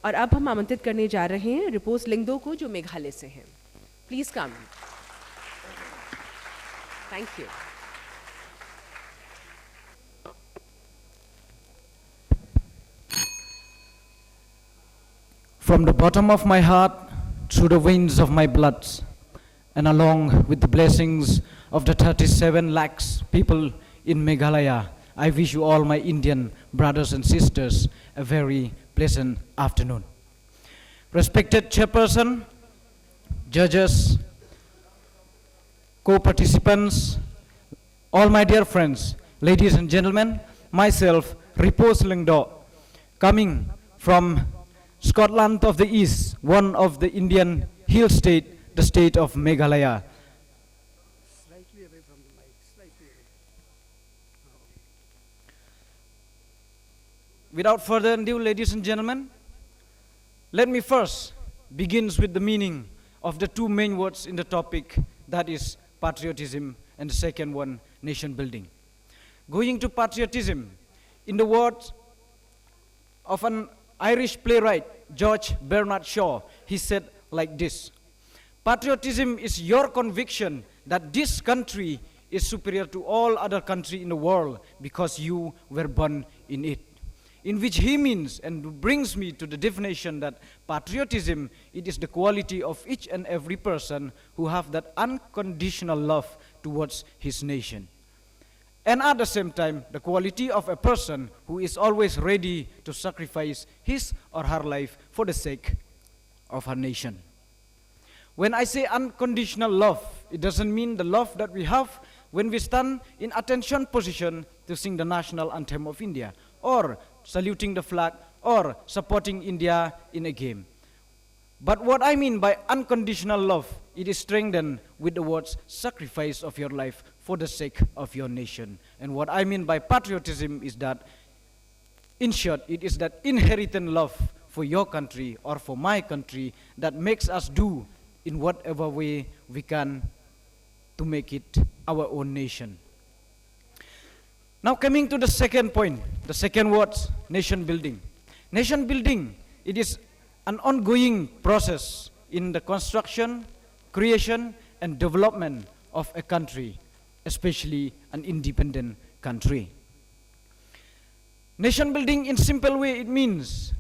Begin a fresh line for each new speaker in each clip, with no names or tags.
और अब हम आमंत्रित करने जा रहे हैं रिपोस लिंगदो को, जो मेघालय से हैं। Please come. Thank you.
From the bottom of my heart, through the veins of my blood, and along with the blessings of the 37 lakhs people in Meghalaya, I wish you all, my Indian brothers and sisters, a very pleasant afternoon. Respected chairperson, judges, co-participants, all my dear friends, ladies and gentlemen, myself, Ripos Lyngdoh, coming from Scotland of the East, one of the Indian hill state, the state of Meghalaya.
Slightly away from the mic, slightly away.
Without further ado, ladies and gentlemen, let me first begin with the meaning of the two main words in the topic, that is patriotism, and the second one, nation building. Going to patriotism, in the words of an Irish playwright, George Bernard Shaw, he said like this: patriotism is your conviction that this country is superior to all other countries in the world because you were born in it. In which he means and brings me to the definition that patriotism, it is the quality of each and every person who have that unconditional love towards his nation. And at the same time, the quality of a person who is always ready to sacrifice his or her life for the sake of her nation. When I say unconditional love, it doesn't mean the love that we have when we stand in attention position to sing the national anthem of India, or saluting the flag, or supporting India in a game. But what I mean by unconditional love, it is strengthened with the words sacrifice of your life for the sake of your nation. And what I mean by patriotism is that, in short, it is that inherent love for your country or for my country that makes us do in whatever way we can to make it our own nation. Now coming to the second point, the second word, nation building. Nation building, it is an ongoing process in the construction, creation, and development of a country, especially an independent country. Nation building, in simple way, it means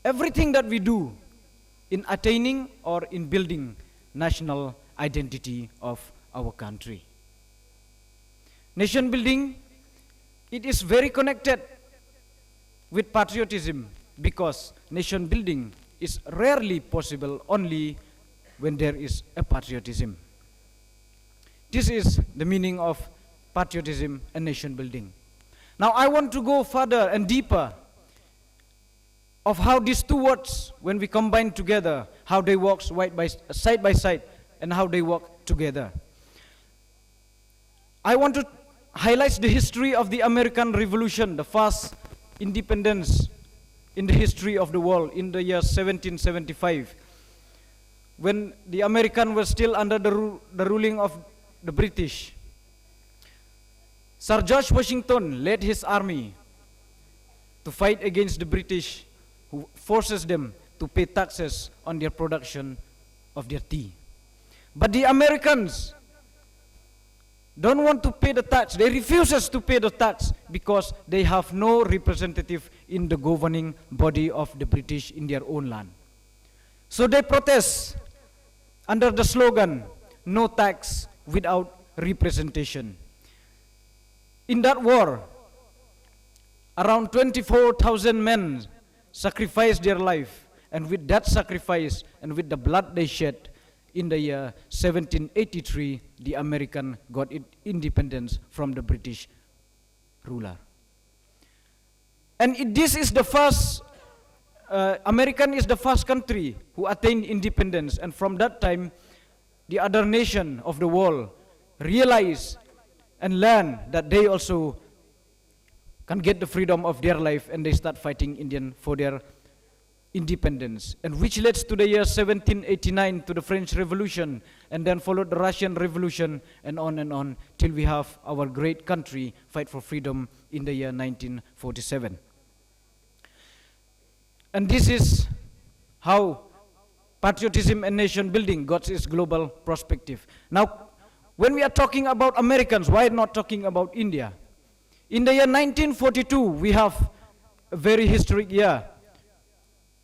everything that we do in attaining or in building national identity of our country. Nation building, it is very connected with patriotism because nation building is rarely possible only when there is a patriotism. This is the meaning of patriotism and nation building. Now I want to go further and deeper of how these two words, when we combine together, how they work side by side and how they work together. I want to highlight the history of the American Revolution, the first independence in the history of the world in the year 1775, when the Americans were still under the ruling of the British. Sir George Washington led his army to fight against the British, who forces them to pay taxes on their production of their tea. But the Americans don't want to pay the tax. They refuse to pay the tax because they have no representative in the governing body of the British in their own land. So they protest under the slogan, no tax without representation. In that war, around 24,000 men sacrificed their life, and with that sacrifice and with the blood they shed, in the year 1783, the American got independence from the British ruler. And this is the first, American is the first country who attained independence, and from that time, the other nation of the world realized and learned that they also can get the freedom of their life, and they start fighting Indian for their independence, and which leads to the year 1789 to the French Revolution, and then followed the Russian Revolution, and on till we have our great country fight for freedom in the year 1947. And this is how patriotism and nation building got its global perspective. Now, when we are talking about Americans, why not talking about India? In the year 1942, we have a very historic year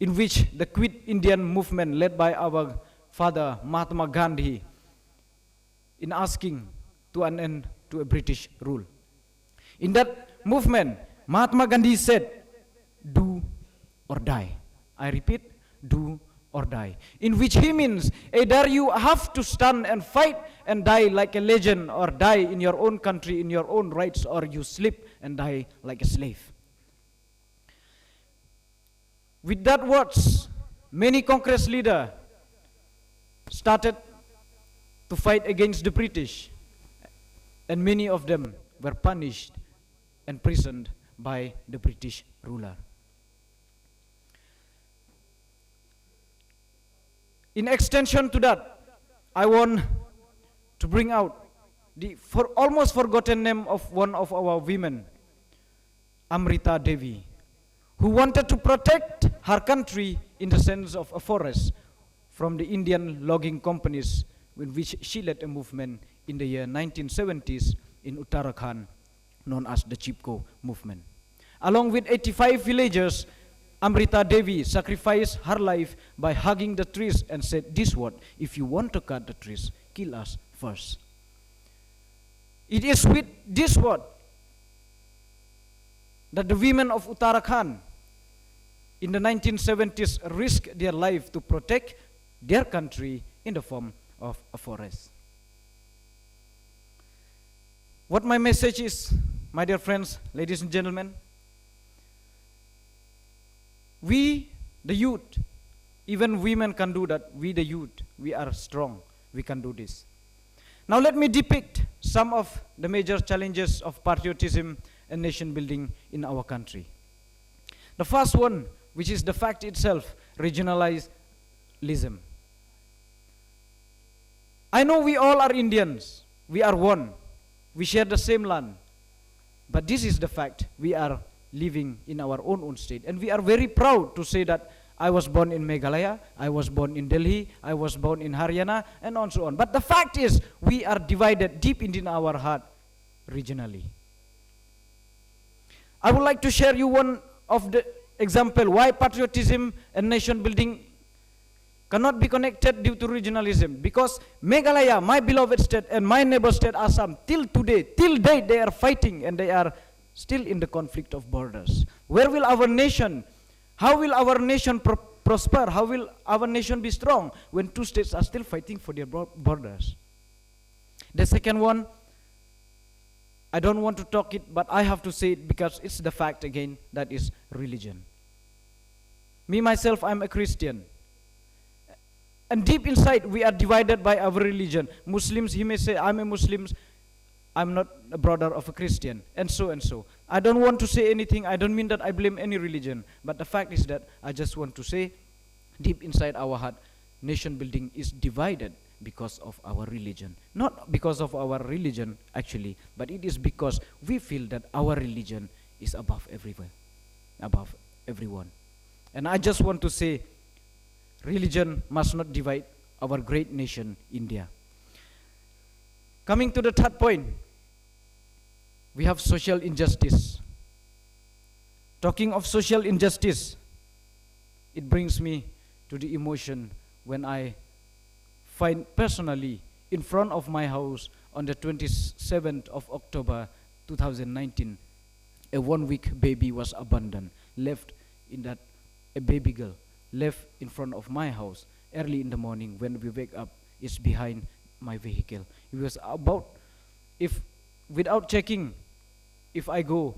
in which the Quit Indian movement led by our father Mahatma Gandhi in asking to an end to a British rule. In that movement, Mahatma Gandhi said, do or die. I repeat, do or die. In which he means either you have to stand and fight and die like a legend, or die in your own country, in your own rights, or you sleep and die like a slave. With that words, many Congress leaders started to fight against the British, and many of them were punished and imprisoned by the British ruler. In extension to that, I want to bring out the almost forgotten name of one of our women, Amrita Devi, who wanted to protect her country in the sense of a forest from the Indian logging companies, in which she led a movement in the year 1970s in Uttarakhand, known as the Chipko movement. Along with 85 villagers, Amrita Devi sacrificed her life by hugging the trees and said this word, if you want to cut the trees, kill us first. It is with this word that the women of Uttarakhand in the 1970s risked their life to protect their country in the form of a forest. What my message is, my dear friends, ladies and gentlemen, we, the youth, even women can do that. We, the youth, we are strong. We can do this. Now let me depict some of the major challenges of patriotism and nation building in our country. The first one, which is the fact itself, regionalism. I know we all are Indians. We are one. We share the same land. But this is the fact. We are living in our own state. And we are very proud to say that I was born in Meghalaya, I was born in Delhi, I was born in Haryana, and on so on. But the fact is, we are divided deep in our heart regionally. I would like to share you one of the example why patriotism and nation building cannot be connected due to regionalism. Because Meghalaya, my beloved state, and my neighbor state Assam, till today, till date, they are fighting and they are still in the conflict of borders. Where will our nation, how will our nation prosper? How will our nation be strong when two states are still fighting for their borders? The second one, I don't want to talk it, but I have to say it because it's the fact again, that is religion. Me, myself, I'm a Christian. And deep inside, we are divided by our religion. Muslims, he may say, I'm a Muslim, I'm not a brother of a Christian, and so and so. I don't want to say anything. I don't mean that I blame any religion. But the fact is that I just want to say, deep inside our heart, nation building is divided because of our religion. Not because of our religion, actually, but it is because we feel that our religion is above everywhere, above everyone. And I just want to say, religion must not divide our great nation, India. Coming to the third point, we have social injustice. Talking of social injustice, it brings me to the emotion when I find personally in front of my house on the 27th of October 2019, a 1-week baby was abandoned, left in that, a baby girl, left in front of my house early in the morning. When we wake up, it's behind my vehicle. It was about, if without checking, if I go,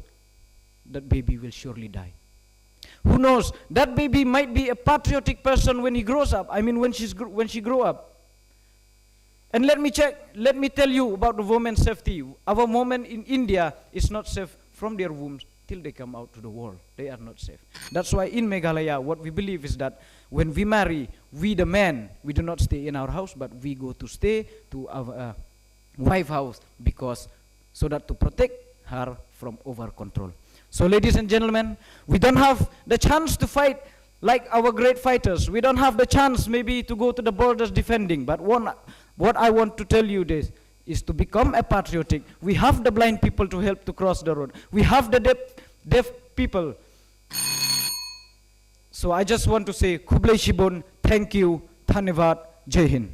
that baby will surely die. Who knows, that baby might be a patriotic person when he grows up. I mean, when she grow up. And let me tell you about the women's safety. Our women in India is not safe from their wombs till they come out to the world. They are not safe. That's why in Meghalaya, what we believe is that when we marry, we the men, we do not stay in our house, but we go to stay to our wife house, because so that to protect her from over control. So ladies and gentlemen, we don't have the chance to fight like our great fighters. We don't have the chance maybe to go to the borders defending, but what I want to tell you this is to become a patriotic. We have the blind people to help to cross the road. We have the deaf people. So I just want to say, Kublai Shibon, thank you, Dhanyavad, Jai Hind.